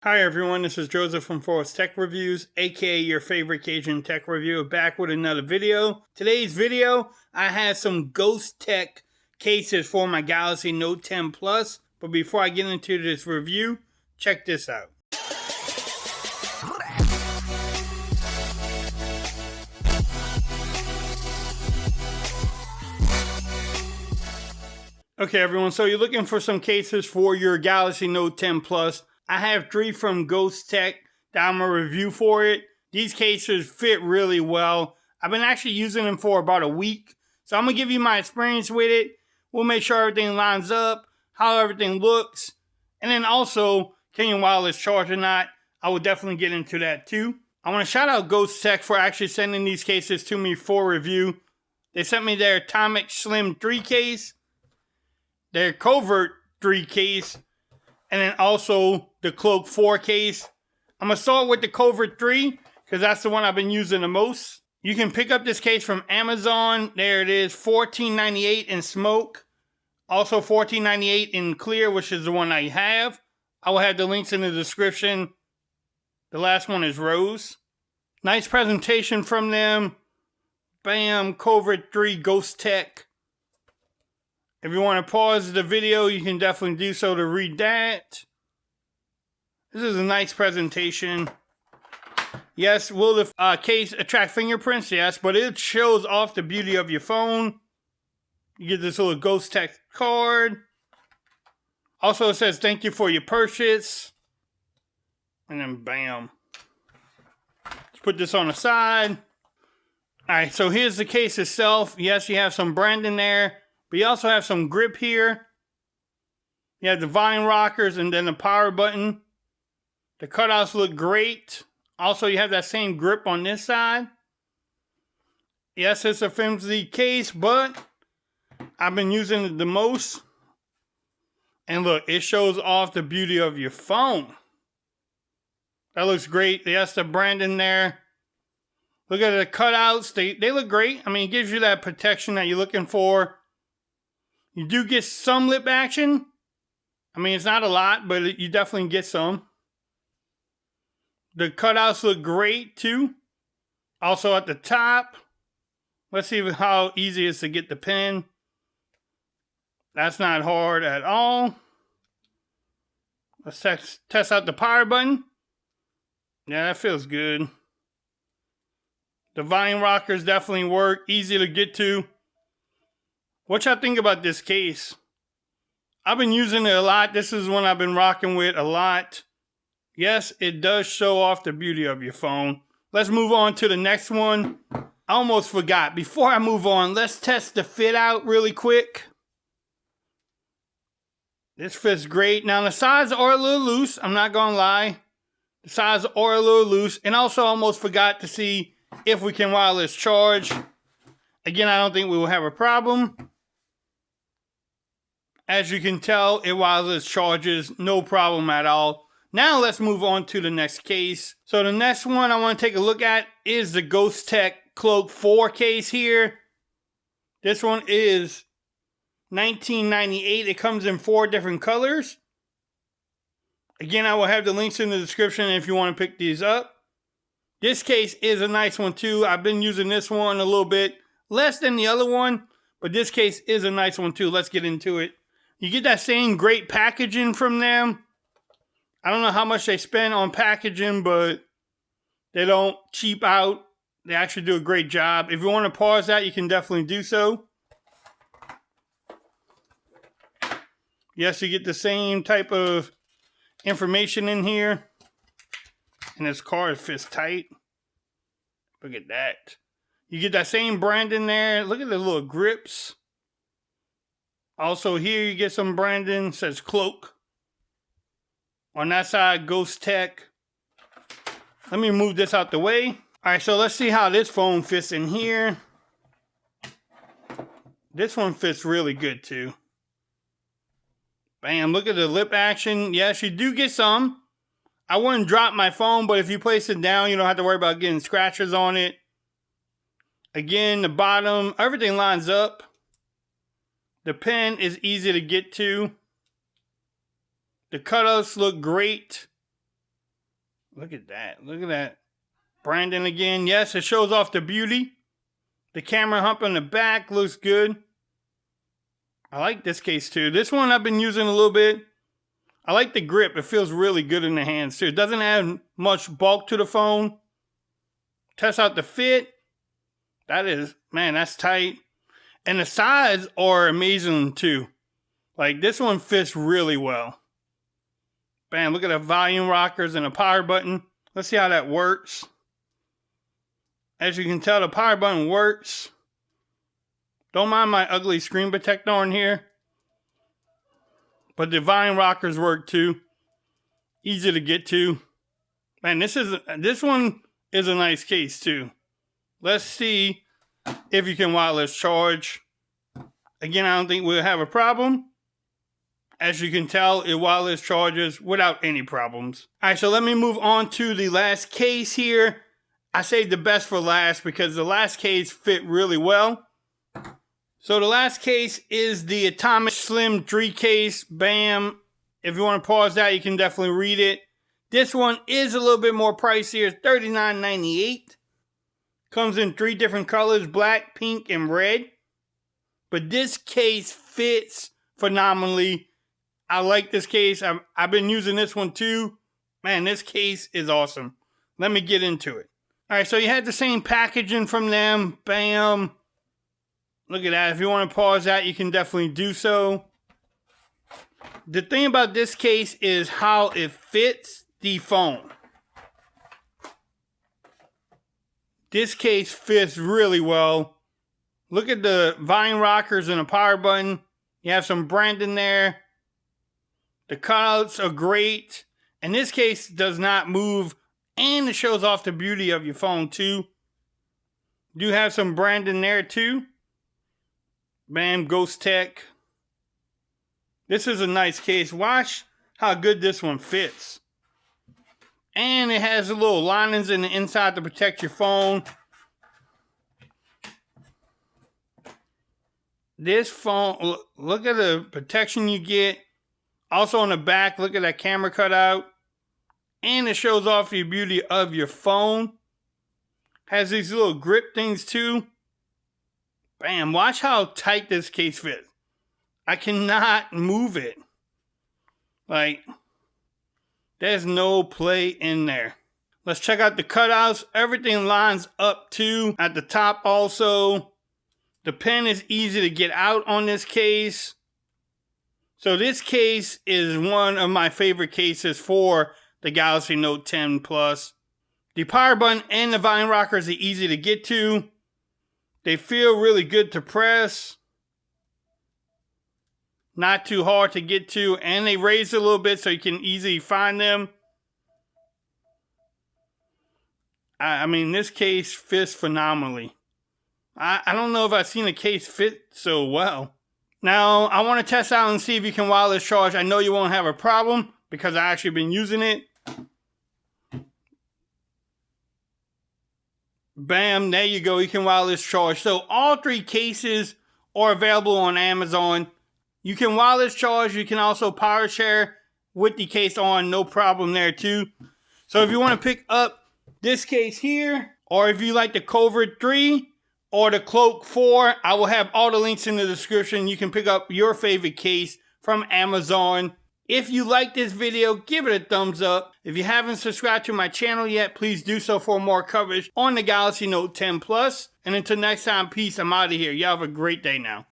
Hi everyone, this is Joseph from Forest Tech Reviews, aka your favorite Cajun tech reviewer, back with another video. Today's video, I have some Ghostek cases for my Galaxy Note 10 Plus. But before I get into this review, check this out. Okay everyone, so you're looking for some cases for your Galaxy Note 10 Plus. I have 3 from Ghostek that I'm going to review for it. These cases fit really well. I've been actually using them for about a week. So I'm going to give you my experience with it. We'll make sure everything lines up, how everything looks. And then also, can your wireless charge or not? I will definitely get into that too. I want to shout out Ghostek for actually sending these cases to me for review. They sent me their Atomic Slim 3 case, their Covert 3 case, and then also the Cloak 4 case. I'm going to start with the Covert 3 because that's the one I've been using the most. You can pick up this case from Amazon. There it is, $14.98 in smoke. Also $14.98 in clear, which is the one I have. I will have the links in the description. The last one is rose. Nice presentation from them. Bam, Covert 3 Ghostek. If you want to pause the video, you can definitely do so to read that. This is a nice presentation. Yes, will the case attract fingerprints? Yes, but it shows off the beauty of your phone. You get this little Ghostek card. Also, it says thank you for your purchase. And then bam. Let's put this on the side. Alright, so here's the case itself. Yes, you have some branding there. But you also have some grip here. You have the vine rockers and then the power button. The cutouts look great. Also, you have that same grip on this side. Yes, it's a flimsy case, but I've been using it the most. And look, it shows off the beauty of your phone. That looks great. Yes, the branding there. Look at the cutouts. They look great. I mean, it gives you that protection that you're looking for. You do get some lip action. I mean, it's not a lot, but you definitely get some. The cutouts look great, too. Also at the top. Let's see how easy it is to get the pen. That's not hard at all. Let's test out the power button. Yeah, that feels good. The vine rockers definitely work. Easy to get to. What y'all think about this case? I've been using it a lot. This is one I've been rocking with a lot. Yes, it does show off the beauty of your phone. Let's move on to the next one. I almost forgot. Before I move on, let's test the fit out really quick. This fits great. Now the sides are a little loose. I'm not gonna lie. The sides are a little loose. And also almost forgot to see if we can wireless charge. Again, I don't think we will have a problem. As you can tell, it wireless charges, no problem at all. Now let's move on to the next case. So the next one I want to take a look at is the Ghostek Cloak 4 case here. This one is $19.98. It comes in 4 different colors. Again, I will have the links in the description if you want to pick these up. This case is a nice one too. I've been using this one a little bit less than the other one, but this case is a nice one too. Let's get into it. You get that same great packaging from them. I don't know how much they spend on packaging, but they don't cheap out. They actually do a great job. If you want to pause that, you can definitely do so. Yes, you get the same type of information in here. And this card fits tight. Look at that. You get that same brand in there. Look at the little grips. Also here you get some branding. It says Cloak. On that side, Ghostek. Let me move this out the way. Alright, so let's see how this phone fits in here. This one fits really good too. Bam, look at the lip action. Yes, you do get some. I wouldn't drop my phone, but if you place it down, you don't have to worry about getting scratches on it. Again, the bottom, everything lines up. The pen is easy to get to. The cutouts look great. Look at that. Look at that. Branding again. Yes, it shows off the beauty. The camera hump on the back looks good. I like this case too. This one I've been using a little bit. I like the grip. It feels really good in the hands too. It doesn't add much bulk to the phone. Test out the fit. That is, man, that's tight. And the sides are amazing too. Like this one fits really well. Bam, look at the volume rockers and the power button. Let's see how that works. As you can tell, the power button works. Don't mind my ugly screen protector on here. But the volume rockers work too. Easy to get to. Man, this one is a nice case too. Let's see if you can wireless charge. Again, I don't think we'll have a problem. As you can tell, it wireless charges without any problems. All right, so let me move on to the last case here. I saved the best for last because the last case fit really well. So the last case is the Atomic Slim 3 case. Bam. If you want to pause that, you can definitely read it. This one is a little bit more pricier, $39.98. Comes in 3 different colors, black, pink, and red. But this case fits phenomenally. I like this case. I've been using this one too. Man, this case is awesome. Let me get into it. All right, so you had the same packaging from them. Bam. Look at that. If you want to pause that, you can definitely do so. The thing about this case is how it fits the phone. This case fits really well. Look at the volume rockers and the power button. You have some branding there. The cutouts are great. And this case does not move. And it shows off the beauty of your phone too. You do have some branding there too. Bam, Ghostek. This is a nice case. Watch how good this one fits. And it has a little linings in the inside to protect your phone. This phone, look at the protection you get. Also on the back, look at that camera cutout. And it shows off the beauty of your phone. Has these little grip things too. Bam, watch how tight this case fits. I cannot move it. Like, there's no play in there. Let's check out the cutouts. Everything lines up too. At the top also. The pen is easy to get out on this case. So this case is one of my favorite cases for the Galaxy Note 10 Plus. The power button and the volume rockers are easy to get to. They feel really good to press. Not too hard to get to. And they raise a little bit so you can easily find them. I mean, this case fits phenomenally. I don't know if I've seen a case fit so well. Now, I want to test out and see if you can wireless charge. I know you won't have a problem because I've actually been using it. Bam, there you go. You can wireless charge. So all 3 cases are available on Amazon. You can wireless charge. You can also power share with the case on. No problem there too. So if you want to pick up this case here, or if you like the Covert 3 or the Cloak 4, I will have all the links in the description. You can pick up your favorite case from Amazon. If you like this video, give it a thumbs up. If you haven't subscribed to my channel yet, please do so for more coverage on the Galaxy Note 10 Plus. And until next time, peace. I'm out of here. Y'all have a great day now.